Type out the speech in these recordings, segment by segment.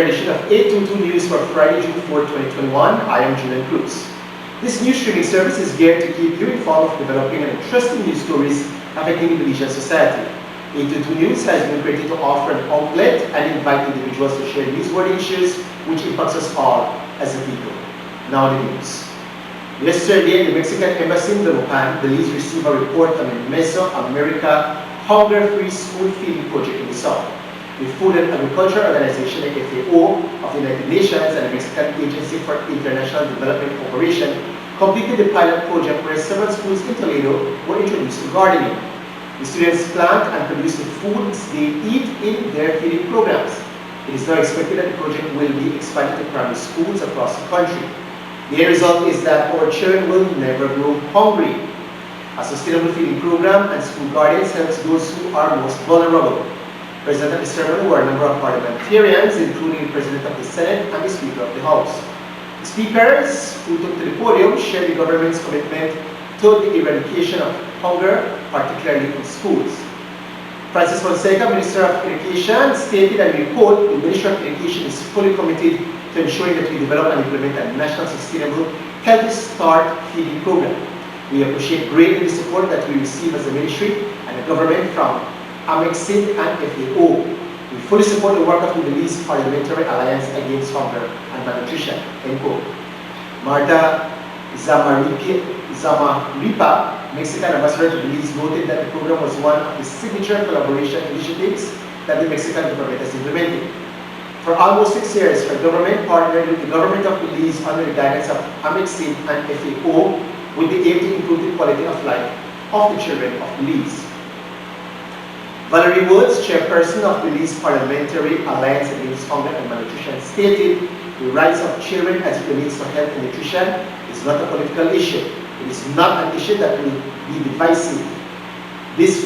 another edition of 822 News for Friday, June 4, 2021. I am Julian Cruz. This news streaming service is geared to keep you informed of developing and interesting news stories affecting the Belizean society. 822 News has been created to offer an outlet and invite individuals to share newsworthy issues which impacts us all as a people. Now the news. Yesterday, the Mexican Embassy in Belize received a report on the Mesoamerica Hunger-Free School Feeding Project in the South. The Food and Agriculture Organization, the FAO, of the United Nations and the Mexican Agency for International Development Cooperation completed the pilot project where several schools in Toledo were introduced to gardening. The students plant and produce the foods they eat in their feeding programs. It is now expected that the project will be expanded to primary schools across the country. The end result is that our children will never grow hungry. A sustainable feeding program and school gardens helps those who are most vulnerable. Present at the ceremony were a number of parliamentarians, including the President of the Senate and the Speaker of the House. The speakers who took to the podium shared the government's commitment to the eradication of hunger, particularly in schools. Francis Fonseca, Minister of Education, stated, and we quote, "The Ministry of Education is fully committed to ensuring that we develop and implement a national sustainable Healthy Start feeding program. We appreciate greatly the support that we receive as a ministry and the government from AMEXID and FAO. We fully support the work of the Belize Parliamentary Alliance Against Hunger and Malnutrition." End quote. Marta Zamaripa, Mexican ambassador to Belize, noted that the program was one of the signature collaboration initiatives that the Mexican government has implemented. For almost 6 years, our government partnered with the government of Belize under the guidance of AMEXID and FAO with the aim to improve the quality of life of the children of Belize. Valerie Woods, chairperson of Belize Parliamentary Alliance Against Hunger and Malnutrition, stated, "The rights of children as it relates to health and nutrition is not a political issue. It is not an issue that will be divisive. This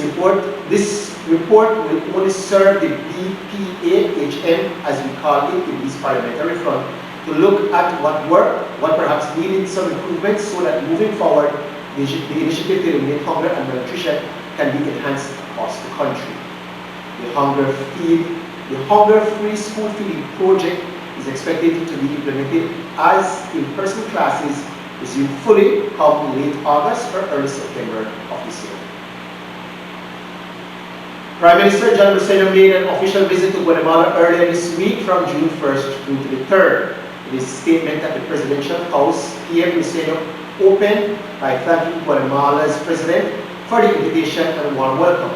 report will only serve the BPAHM, as we call it, the Belize Parliamentary Front, to look at what worked, what perhaps needed some improvements, so that moving forward, the initiative to eliminate hunger and malnutrition can be enhanced across the country. The Hunger-Free School Feeding Project is expected to be implemented as in-person classes resume fully come late August or early September of this year. Prime Minister John Briceño made an official visit to Guatemala earlier this week from June 1st through to the 3rd. In his statement at the Presidential House, PM Briceño opened by thanking Guatemala's President for the invitation and warm welcome.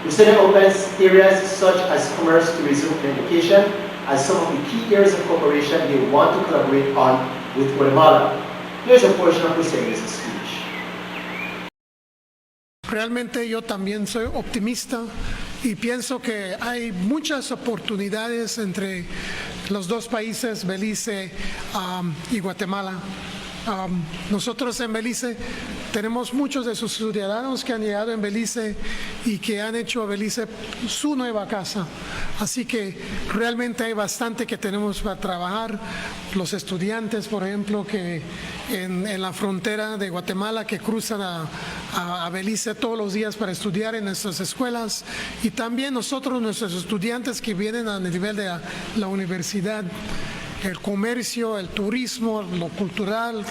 Briceño opens areas such as commerce, tourism, and education as some of the key areas of cooperation they want to collaborate on with Guatemala. Here's a portion of Briceño's speech. Realmente yo también soy optimista y pienso que hay muchas oportunidades entre los dos países, Belice y Guatemala. Nosotros en Belice tenemos muchos de sus ciudadanos que han llegado en Belice y que han hecho a Belice su nueva casa. Así que realmente hay bastante que tenemos para trabajar. Los estudiantes, por ejemplo, que en la frontera de Guatemala, que cruzan a Belice todos los días para estudiar en nuestras escuelas, y también nosotros, nuestros estudiantes que vienen a nivel de la universidad. El comercio, el turismo, lo cultural,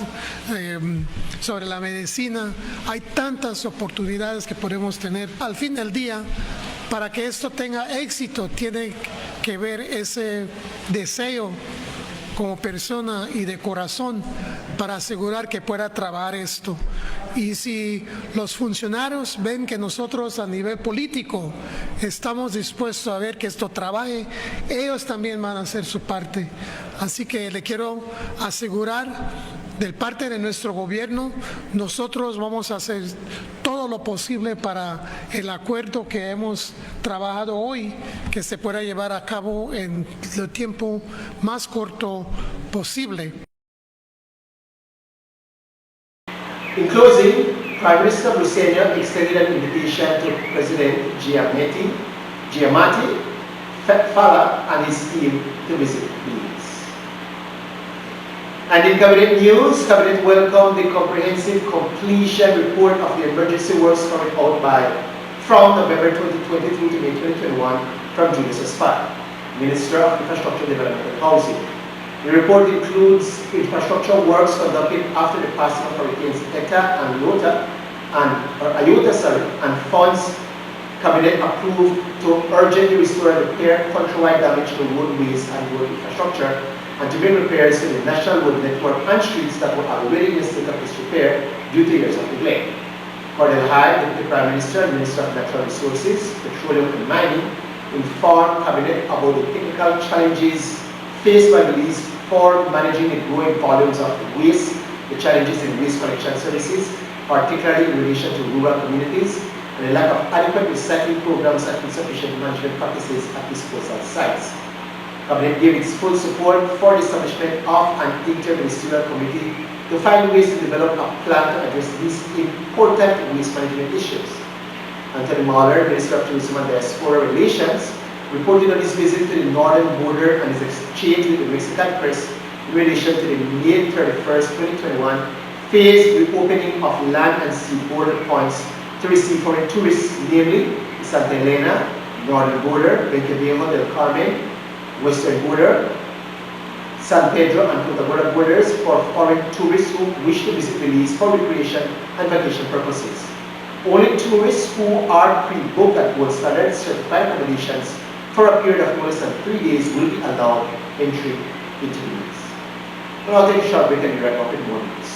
sobre la medicina. Hay tantas oportunidades que podemos tener. Al fin del día, para que esto tenga éxito, tiene que ver ese deseo como persona y de corazón para asegurar que pueda trabajar esto. Y si los funcionarios ven que nosotros a nivel político estamos dispuestos a ver que esto trabaje, ellos también van a hacer su parte. Así que le quiero asegurar, de parte de nuestro gobierno, nosotros vamos a hacer todo lo posible para el acuerdo que hemos trabajado hoy, que se pueda llevar a cabo en el tiempo más corto posible. In closing, Prime Minister Briceño extended an invitation to President Giamatti Fala and his team to visit Belize. And in Cabinet news, Cabinet welcomed the comprehensive completion report of the emergency works carried out from November 2020 to May 2021 from Julius Espat. Minister of Infrastructure Development and Housing. The report includes infrastructure works conducted after the passing of Hurricanes Eta and Iota, and funds Cabinet approved to urgently restore and repair countrywide damage to roadways and road infrastructure, and to bring repairs to the national road network and streets that were already in a state of disrepair due to years of neglect. Cordell Hyde, Deputy Prime Minister and Minister of Natural Resources, Petroleum and Mining, informed Cabinet about the technical challenges faced by Belize for managing the growing volumes of waste, the challenges in waste collection services, particularly in relation to rural communities, and the lack of adequate recycling programs and insufficient management practices at disposal sites. Cabinet gave its full support for the establishment of an inter-ministerial committee to find ways to develop a plan to address these important waste management issues. Anthony Mahler, Minister of Tourism and Diaspora Relations, reported on his visit to the northern border and his exchange with the Mexican press in relation to the May 31st, 2021 phased reopening of land and sea border points to receive foreign tourists, namely Santa Elena, northern border, Vencaviejo del Carmen, western border, San Pedro and Punta Gorda borders for foreign tourists who wish to visit Belize for recreation and vacation purposes. Only tourists who are pre-booked at Gold Standard certified accommodations for a period of no less than 3 days will be allowed entry into Belize. Now I'll take a short break and be right back with more news.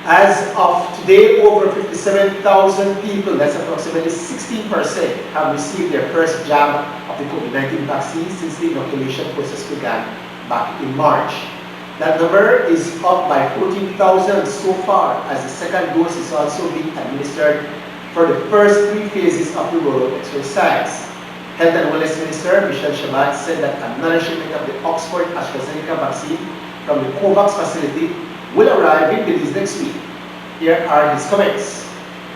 As of today, over 57,000 people, that's approximately 16%, have received their first jab of the COVID-19 vaccine since the inoculation process began back in March. That number is up by 14,000 so far, as the second dose is also being administered for the first 3 phases of the rollout exercise. Health and Wellness Minister Michelle Shabat said that another shipment of the Oxford AstraZeneca vaccine from the COVAX facility will arrive in Belize next week. Here are his comments.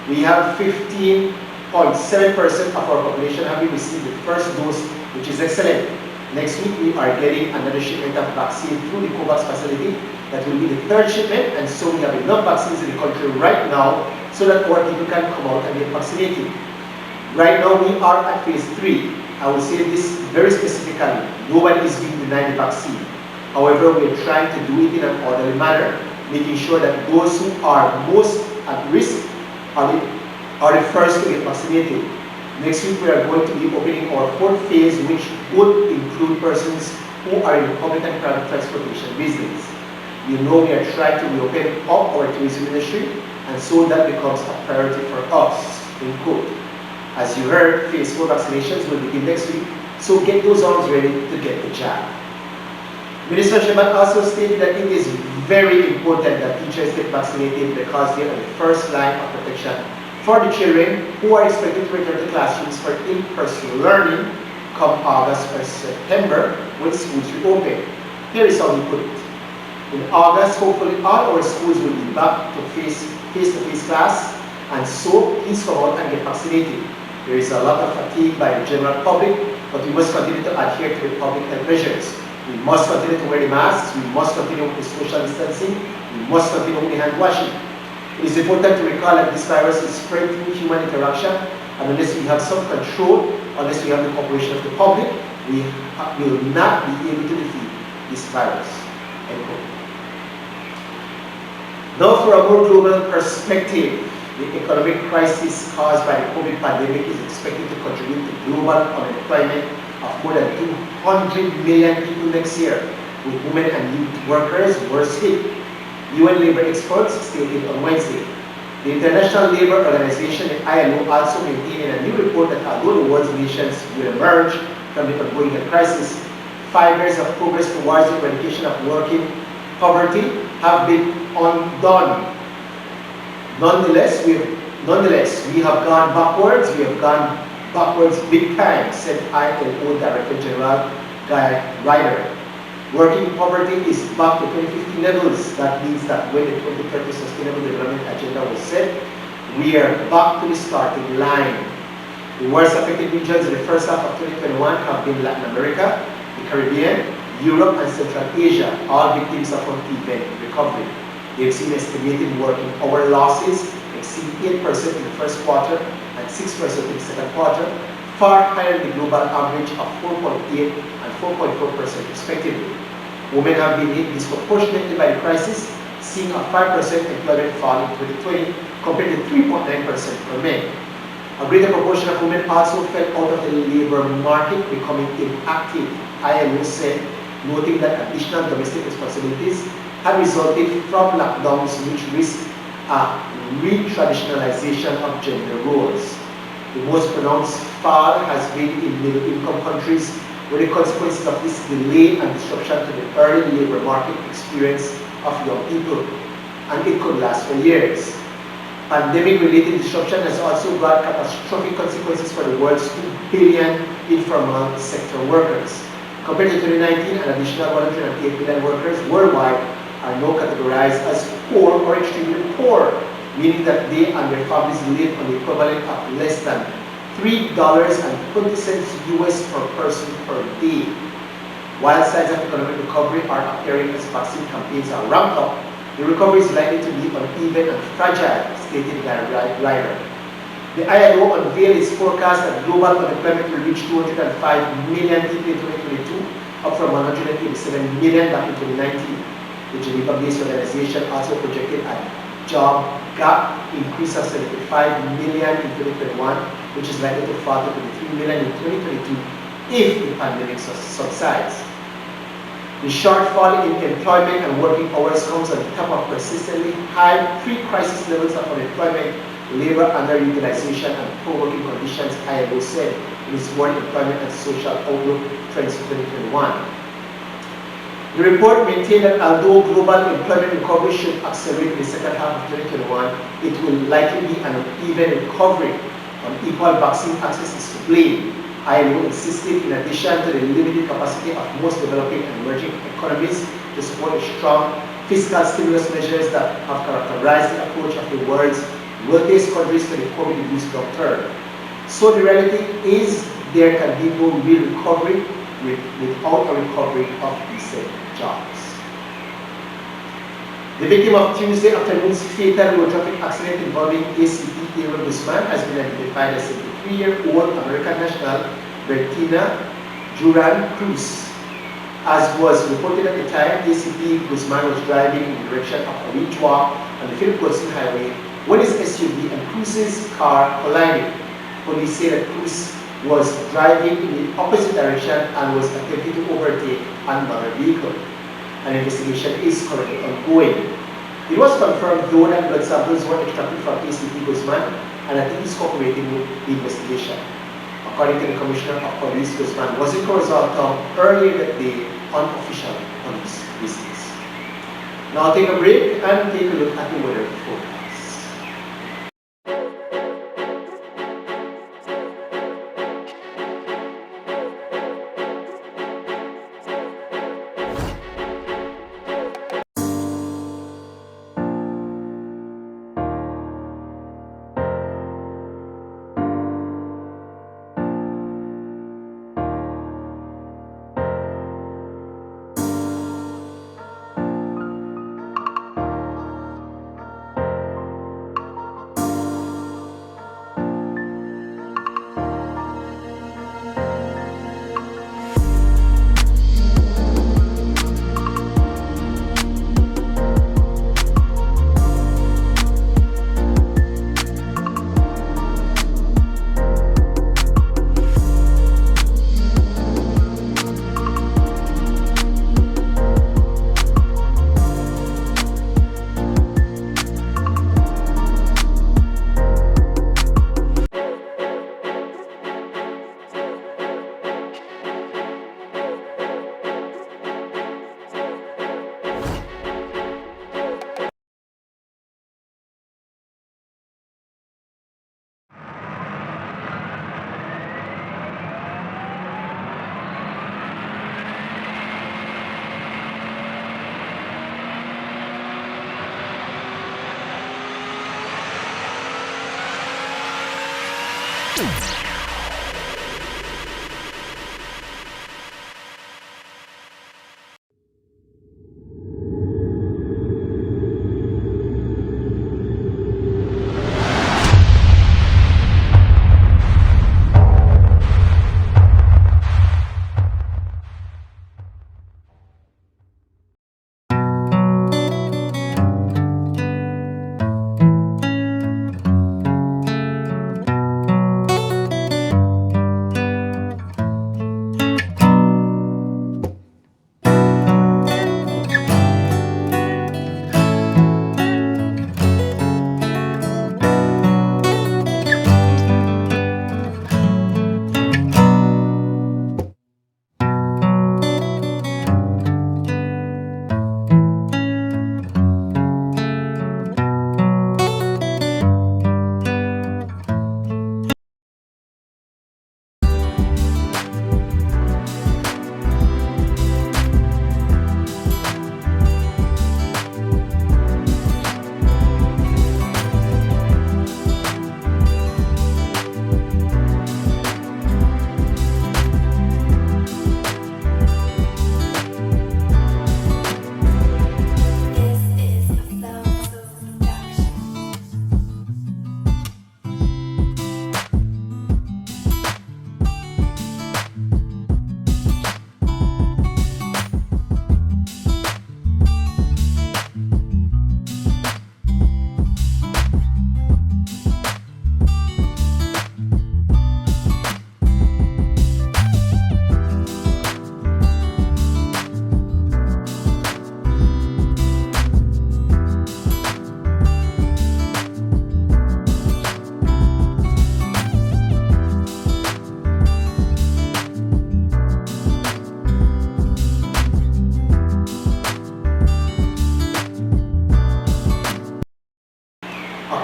We have 15.7% of our population having received the first dose, which is excellent. Next week, we are getting another shipment of vaccine through the COVAX facility. That will be the third shipment, and so we have enough vaccines in the country right now so that more people can come out and get vaccinated. Right now, we are at phase 3. I will say this very specifically. Nobody is being denied the vaccine. However, we are trying to do it in an orderly manner, making sure that those who are most at risk are the first to get vaccinated. Next week, we are going to be opening our fourth phase, which would include persons who are in the public and private transportation business. You know, we are trying to reopen up our tourism industry, and so that becomes a priority for us, in quote. As you heard, phase 4 vaccinations will begin next week, so get those arms ready to get the jab. Minister Sheban also stated that it is very important that teachers get vaccinated because they are the first line of protection for the children who are expected to return to classrooms for in-person learning come August or September when schools reopen. Here is how he put it. In August, hopefully all our schools will be back to face-to-face class, and so please come out and get vaccinated. There is a lot of fatigue by the general public, but we must continue to adhere to the public health measures. We must continue to wear the masks, we must continue with the social distancing, we must continue with the hand washing. It is important to recall that this virus is spread through human interaction, and unless we have some control, unless we have the cooperation of the public, we will not be able to defeat this virus. End quote. Now, for a more global perspective, the economic crisis caused by the COVID pandemic is expected to contribute to global unemployment of more than 200 million people next year, with women and youth workers worst hit. UN labor experts stated on Wednesday. The International Labour Organization, the ILO, also maintained in a new report that although the world's nations will emerge from the ongoing health crisis, 5 years of progress towards the eradication of working poverty have been undone. Nonetheless, we have gone backwards. We have gone backwards big time, said ILO Director General Guy Ryder. Working poverty is back to 2015 levels. That means that when the 2030 Sustainable Development Agenda was set, we are back to the starting line. The worst affected regions in the first half of 2021 have been Latin America, the Caribbean, Europe, and Central Asia, all victims of uneven recovery. They've seen estimated working hour losses exceed 8% in the first quarter and 6% in the second quarter, far higher than the global average of 4.8 and 4.4% respectively. Women have been hit disproportionately by the crisis, seeing a 5% employment fall in 2020 compared to 3.9% for men. A greater proportion of women also fell out of the labor market, becoming inactive, ILO said, noting that additional domestic responsibilities had resulted from lockdowns which risk a re-traditionalization of gender roles. The most pronounced fall has been in middle-income countries, where the consequences of this delay and disruption to the early labor market experience of young people, and it could last for years. Pandemic-related disruption has also brought catastrophic consequences for the world's 2 billion informal sector workers. Compared to 2019, an additional 108 million workers worldwide are now categorized as poor or extremely poor, meaning that they and their families live on the equivalent of less than $3.20 US per person per day. While signs of economic recovery are appearing as vaccine campaigns are ramped up, the recovery is likely to be uneven and fragile, stated by Ryder. The ILO unveiled its forecast that global unemployment will reach 205 million people in 2022, up from 187 million back in 2019. The Geneva-based organization also projected a job gap increase of 75 million in 2021, which is likely to fall to 23 million in 2022 if the pandemic subsides. The shortfall in employment and working hours comes on top of persistently high pre-crisis levels of unemployment, labor underutilization, and poor working conditions, ILO said in its World Employment and Social Outlook Trends 2021. The report maintained that although global employment recovery should accelerate in the second half of 2021, it will likely be an uneven recovery. Unequal vaccine access is to blame. ILO insisted, in addition to the limited capacity of most developing and emerging economies to support the strong fiscal stimulus measures that have characterized the approach of the world's wealthiest countries to the COVID-induced downturn. So the reality is there can be no real recovery without a recovery of decent jobs. The victim of Tuesday afternoon's fatal road traffic accident involving ACP Aaron Guzman has been identified as 73-year-old American national Bertina Duran Cruz. As was reported at the time, ACP Guzman was driving in the direction of a ridge walk on the Philip Wilson Highway when his SUV and Cruz's car collided. Police say that Cruz was driving in the opposite direction and was attempting to overtake another vehicle. An investigation is currently ongoing. It was confirmed though that blood samples were extracted from ACP Guzman and that he is cooperating with the investigation. According to the Commissioner of Police, Guzman was in Corazon earlier that day on official police business. Now take a break and take a look at the weather forecast.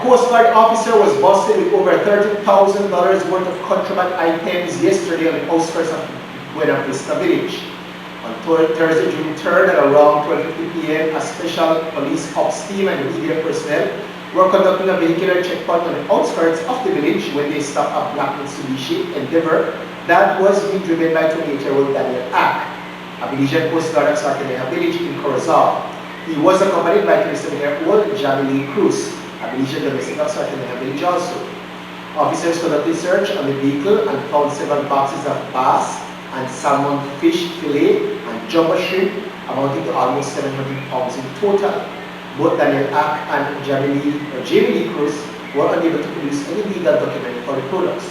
Coast Guard officer was busted with over $30,000 worth of contraband items yesterday on the outskirts of Buena Vista Village. On Thursday, June 3rd at around 12:50 p.m., a special police ops team and media personnel were conducting a vehicular checkpoint on the outskirts of the village when they stopped a black Mitsubishi Endeavor that was being driven by 28-year-old Daniel Ack, a Belizean Coast Guard at Sarteneja village in Corozal. He was accompanied by 27-year-old Jamie Cruz, a Belizean domestic of Sarteneja village also. Officers conducted search on the vehicle and found several boxes of bass and salmon fish fillet and jumbo shrimp amounting to almost 700 pounds in total. Both Daniel Ack and Jamie Cruz were unable to produce any legal document for the products.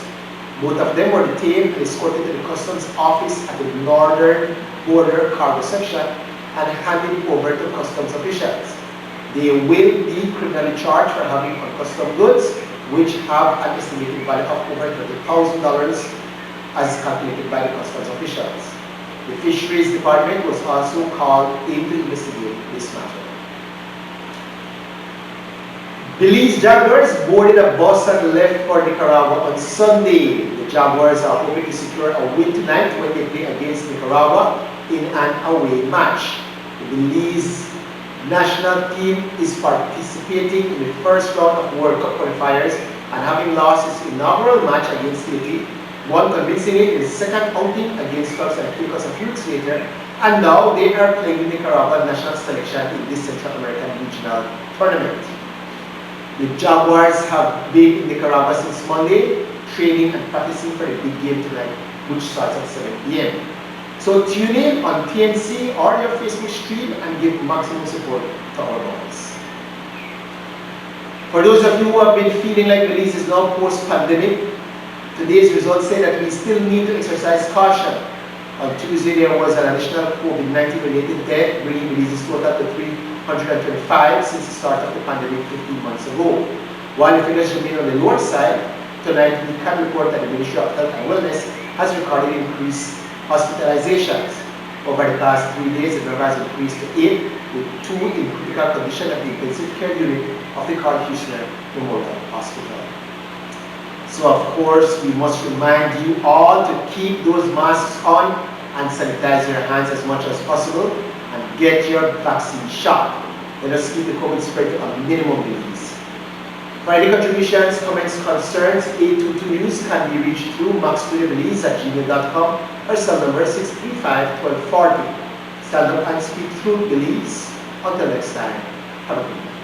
Both of them were detained and escorted to the customs office at the northern border cargo section and handed over to customs officials. They will be criminally charged for having uncustomed goods, which have an estimated value of over $30,000 as calculated by the customs officials. The Fisheries Department was also called in to investigate this matter. Belize Jaguars boarded a bus and left for Nicaragua on Sunday. The Jaguars are hoping to secure a win tonight when they play against Nicaragua in an away match. The Belize national team is participating in the first round of World Cup qualifiers and having lost its inaugural match against Haiti, won convincingly in the second outing against Turks and Caicos a few weeks later, and now they are playing the Nicaragua national selection in this Central American regional tournament. The Jaguars have been in Nicaragua since Monday, training and practicing for the big game tonight, which starts at 7 p.m. So tune in on TNC or your Facebook stream and give maximum support to our boys. For those of you who have been feeling like Belize is now post-pandemic, today's results say that we still need to exercise caution. On Tuesday, there was an additional COVID-19 related death, bringing Belize's total to 325 since the start of the pandemic 15 months ago. While the figures remain on the lower side, tonight we can report that the Ministry of Health and Wellness has recorded increased hospitalizations. Over the past 3 days, the number has increased to 8, with 2 in critical condition at the intensive care unit of the Carl Hughesner Memorial Hospital. So of course, we must remind you all to keep those masks on and sanitize your hands as much as possible and get your vaccine shot. Let us keep the COVID spread to a minimum, please. For any contributions, comments, concerns, 822 News can be reached through maxstudiobelize@gmail.com or cell number 635-1240. Stand up and speak through Belize. Until next time, have a good night.